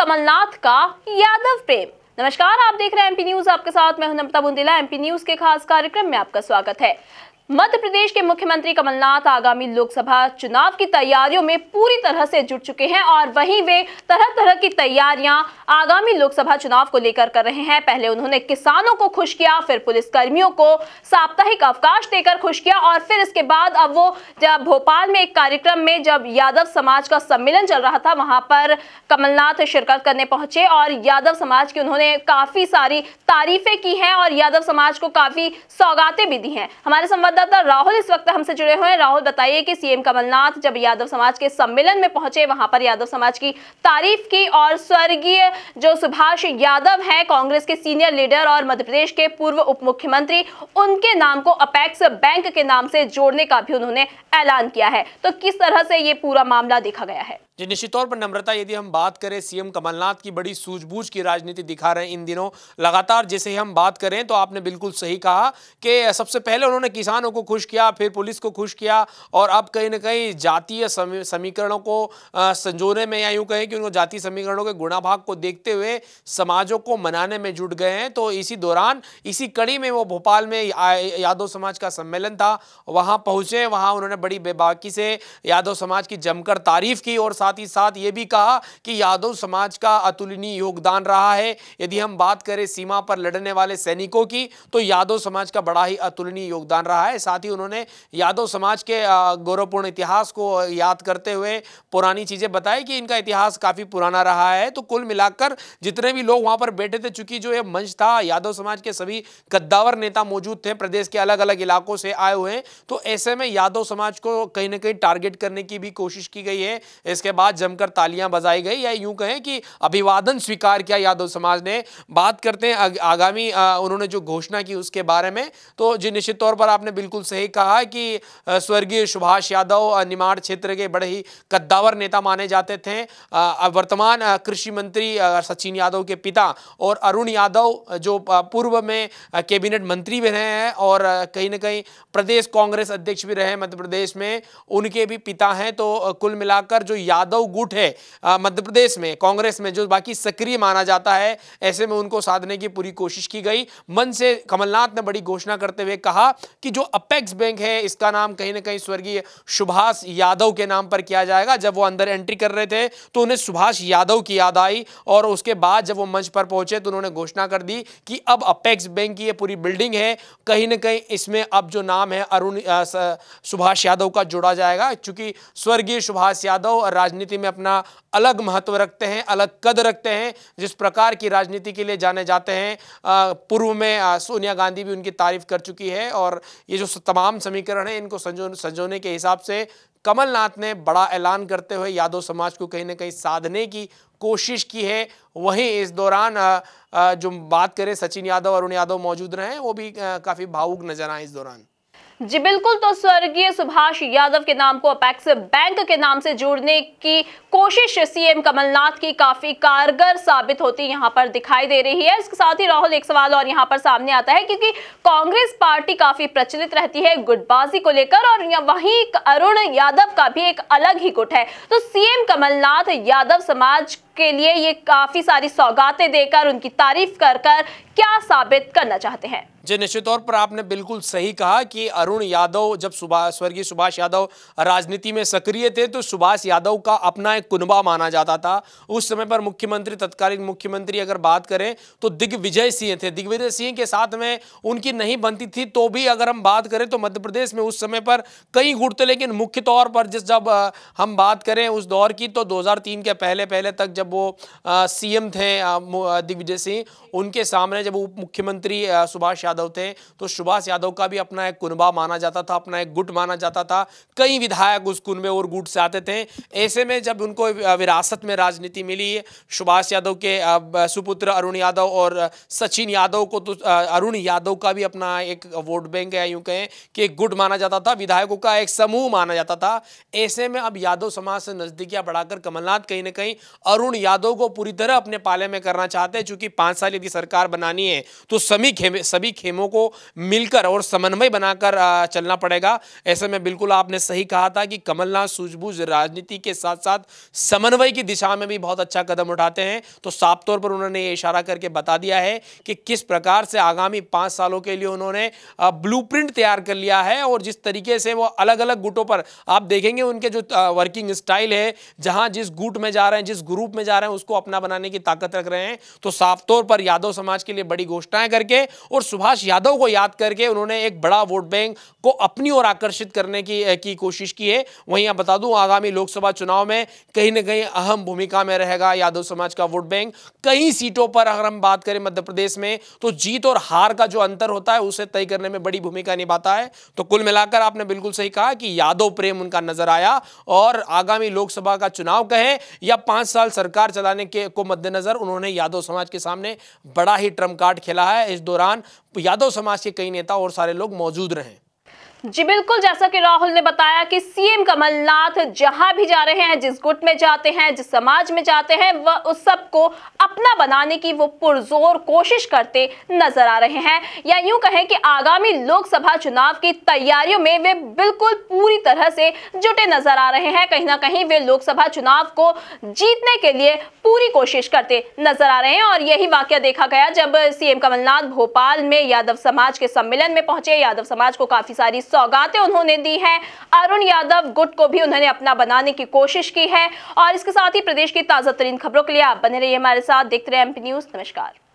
कमलनाथ का यादव प्रेम। नमस्कार, आप देख रहे हैं एमपी न्यूज। आपके साथ मैं हूं नम्रता बुंदेला। एमपी न्यूज के खास कार्यक्रम में आपका स्वागत है। मध्य प्रदेश के मुख्यमंत्री कमलनाथ आगामी लोकसभा चुनाव की तैयारियों में पूरी तरह से जुट चुके हैं और वहीं वे तरह तरह की तैयारियां आगामी लोकसभा चुनाव को लेकर कर रहे हैं। पहले उन्होंने किसानों को खुश किया, फिर पुलिस कर्मियों को साप्ताहिक अवकाश देकर खुश किया और फिर इसके बाद अब वो जब भोपाल में एक कार्यक्रम में जब यादव समाज का सम्मेलन चल रहा था, वहां पर कमलनाथ शिरकत करने पहुंचे और यादव समाज की उन्होंने काफी सारी तारीफें की हैं और यादव समाज को काफी सौगातें भी दी हैं। हमारे संवाददाता राहुल इस वक्त हमसे जुड़े हुए हैं। राहुल, बताइए कि सीएम कमलनाथ जब यादव समाज के सम्मेलन में पहुंचे, वहां पर यादव समाज की तारीफ की और स्वर्गीय जो सुभाष यादव हैं, कांग्रेस के सीनियर लीडर और मध्य प्रदेश के पूर्व उप मुख्यमंत्री, उनके नाम को अपेक्स बैंक के नाम से जोड़ने का भी उन्होंने ऐलान किया है। तो किस तरह से ये पूरा मामला देखा गया है? जी, निश्चित तौर पर नम्रता, यदि हम बात करें सीएम कमलनाथ की बड़ी सूझबूझ की राजनीति दिखा रहे हैं इन दिनों लगातार। जैसे हम बात करें तो आपने बिल्कुल सही कहा कि सबसे पहले उन्होंने किसानों को खुश किया, फिर पुलिस को खुश किया और अब कहीं ना कहीं जातीय समीकरणों को संजोने में, या यूँ कहें कि उनको जातीय समीकरणों के गुणाभाग को देखते हुए समाजों को मनाने में जुट गए हैं। तो इसी दौरान, इसी कड़ी में वो भोपाल में यादव समाज का सम्मेलन था, वहाँ पहुँचे। वहाँ उन्होंने बड़ी बेबाकी से यादव समाज की जमकर तारीफ की और साथ ही साथ ये भी कहा कि यादव समाज का अतुलनीय योगदान रहा है। यदि हम बात करें सीमा पर लड़ने वाले सैनिकों की, तो यादव समाज का बड़ा ही अतुलनीय योगदान रहा है। साथ ही उन्होंने यादव समाज के गौरवपूर्ण इतिहास को याद करते हुए पुरानी चीजें बताई कि इनका इतिहास काफी पुराना रहा है। तो कुल मिलाकर जितने भी लोग वहां पर बैठे थे, चूंकि जो ये मंच था, यादव समाज के सभी कद्दावर नेता मौजूद थे, प्रदेश के अलग अलग इलाकों से आए हुए हैं, तो ऐसे में यादव समाज को कहीं ना कहीं टारगेट करने की भी कोशिश की गई है। इसके बाद जमकर तालियां बजाई गई, या यूं कहें कि अभिवादन स्वीकार किया यादव समाज ने। बात करते हैं आगामी उन्होंने जो घोषणा की उसके बारे में, तो जी निश्चित तौर पर आपने बिल्कुल सही कहा कि स्वर्गीय सुभाष यादव निमाड़ क्षेत्र के बड़े ही कद्दावर नेता माने जाते थे। वर्तमान कृषि मंत्री सचिन यादव के पिता और अरुण यादव जो पूर्व में कैबिनेट मंत्री भी रहे हैं और कहीं ना कहीं प्रदेश कांग्रेस अध्यक्ष भी रहे मध्य प्रदेश में, उनके भी पिता हैं। तो कुल मिलाकर जो यादव गुट है मध्य प्रदेश में कांग्रेस में, जो बाकी सक्रिय माना जाता है, ऐसे में उनको साधने की पूरी कोशिश की गई। मन से कमलनाथ ने बड़ी घोषणा करते हुए कहा कि जो अपेक्स बैंक है, इसका नाम कहीं ना कहीं स्वर्गीय सुभाष यादव के नाम पर किया जाएगा। जब वो अंदर एंट्री कर रहे थे तो उन्हें सुभाष यादव की याद आई और उसके बाद जब वो मंच पर पहुंचे तो उन्होंने घोषणा कर दी कि अब अपेक्स बैंक की ये पूरी बिल्डिंग है, कहीं ना कहीं इसमें अब जो नाम है अरुण सुभाष यादव का जोड़ा जाएगा। चूंकि स्वर्गीय सुभाष यादव राजनीति में अपना अलग महत्व रखते हैं, अलग कद रखते हैं, जिस प्रकार की राजनीति के लिए जाने जाते हैं। पूर्व में सोनिया गांधी भी उनकी तारीफ कर चुकी है और ये जो तमाम समीकरण है, इनको संजोने के हिसाब से कमलनाथ ने बड़ा ऐलान करते हुए यादव समाज को कहीं ना कहीं साधने की कोशिश की है। वहीं इस दौरान जो बात करें सचिन यादव, अरुण यादव मौजूद रहे, वो भी काफी भावुक नजर आए इस दौरान। जी बिल्कुल, तो स्वर्गीय सुभाष यादव के नाम को अपेक्स बैंक के नाम से जोड़ने की कोशिश सीएम कमलनाथ की काफी कारगर साबित होती यहाँ पर दिखाई दे रही है। इसके साथ ही राहुल, एक सवाल और यहाँ पर सामने आता है, क्योंकि कांग्रेस पार्टी काफी प्रचलित रहती है गुटबाजी को लेकर और वहीं अरुण यादव का भी एक अलग ही गुट है। तो सीएम कमलनाथ यादव समाज के लिए ये काफी सारी सौगातें देकर, उनकी तारीफ कर क्या साबित करना चाहते हैं? जी निश्चित तौर पर आपने बिल्कुल सही कहा कि अरुण यादव जब स्वर्गीय सुभाष यादव राजनीति में सक्रिय थे तो सुभाष यादव का अपना एक कुनबा माना जाता था। उस समय पर मुख्यमंत्री, तत्कालीन मुख्यमंत्री अगर बात करें तो दिग्विजय सिंह थे। दिग्विजय सिंह के साथ में उनकी नहीं बनती थी, तो भी अगर हम बात करें तो मध्य प्रदेश में उस समय पर कई गुट थे, लेकिन मुख्य तौर पर जब हम बात करें उस दौर की, तो 2003 के पहले तक जब वो सीएम थे दिग्विजय सिंह, उनके सामने जब उप मुख्यमंत्री सुभाष यादव थे, तो सुभाष यादव का भी अपना एक कुनबा माना जाता था, अपना एक गुट माना जाता था। कई विधायक उस कुनबे और गुट से आते थे। ऐसे में जब उनको विरासत में राजनीति मिली, सुभाष यादव के सुपुत्र अरुण यादव और सचिन यादव को, तो अरुण यादव का भी अपना एक वोट बैंक है, यूं कहें कि एक गुट माना जाता था, विधायकों का एक समूह माना जाता था। ऐसे में अब यादव समाज से नजदीकियां बढ़ाकर कमलनाथ कहीं ना कहीं अरुण अरुण यादव को पूरी तरह अपने पाले में करना चाहते हैं। चूंकि 5 साल यदि सरकार बनानी है तो सभी खेमों को मिलकर और समन्वय बनाकर चलना पड़ेगा। ऐसे में बिल्कुल आपने सही कहा था कि कमलनाथ सूझबूझ राजनीति के साथ साथ समन्वय की दिशा में भी बहुत अच्छा कदम उठाते हैं। तो साफ तौर पर उन्होंने ये इशारा करके बता दिया है कि किस प्रकार से आगामी 5 सालों के लिए उन्होंने ब्लूप्रिंट तैयार कर लिया है और जिस तरीके से वो अलग अलग गुटों पर आप देखेंगे उनके जो वर्किंग स्टाइल है, जहां जिस गुट में जा रहे हैं, जिस ग्रुप में जा रहे हैं, उसको अपना बनाने की ताकत रख रहे हैं। तो साफ तौर पर यादव समाज के लिए बड़ी घोषणाएं करके और सुभाष यादव को याद करके उन्होंने एक बड़ा वोट बैंक को अपनी ओर आकर्षित करने की कोशिश की है। वहीं आप बता दूं, आगामी लोकसभा चुनाव में कहीं ना कहीं अहम भूमिका में रहेगा यादव समाज का वोट बैंक। कई सीटों पर अगर हम बात करें मध्य प्रदेश में, तो जीत और हार का जो अंतर होता है उसे तय करने में बड़ी भूमिका निभाता है। तो कुल मिलाकर आपने बिल्कुल सही कहा कि यादव प्रेम उनका नजर आया और आगामी लोकसभा का चुनाव कहे या 5 साल सरकार चलाने के को मद्देनजर उन्होंने यादव समाज के सामने बड़ा ही ट्रम्प कार्ड खेला है। इस दौरान यादव समाज के कई नेता और सारे लोग मौजूद रहे। जी बिल्कुल, जैसा कि राहुल ने बताया कि सीएम कमलनाथ जहां भी जा रहे हैं, जिस गुट में जाते हैं, जिस समाज में जाते हैं, वह उस सबको अपना बनाने की वो पुरजोर कोशिश करते नजर आ रहे हैं। या यूं कहें कि आगामी लोकसभा चुनाव की तैयारियों में वे बिल्कुल पूरी तरह से जुटे नजर आ रहे हैं। कहीं ना कहीं वे लोकसभा चुनाव को जीतने के लिए पूरी कोशिश करते नजर आ रहे हैं और यही वाकया देखा गया जब सीएम कमलनाथ भोपाल में यादव समाज के सम्मेलन में पहुंचे। यादव समाज को काफी सारी सौगातें उन्होंने दी हैं। अरुण यादव गुट को भी उन्होंने अपना बनाने की कोशिश की है। और इसके साथ ही प्रदेश की ताजा तरीन खबरों के लिए आप बने रहिए हमारे साथ, देखते रहिए एमपी न्यूज। नमस्कार।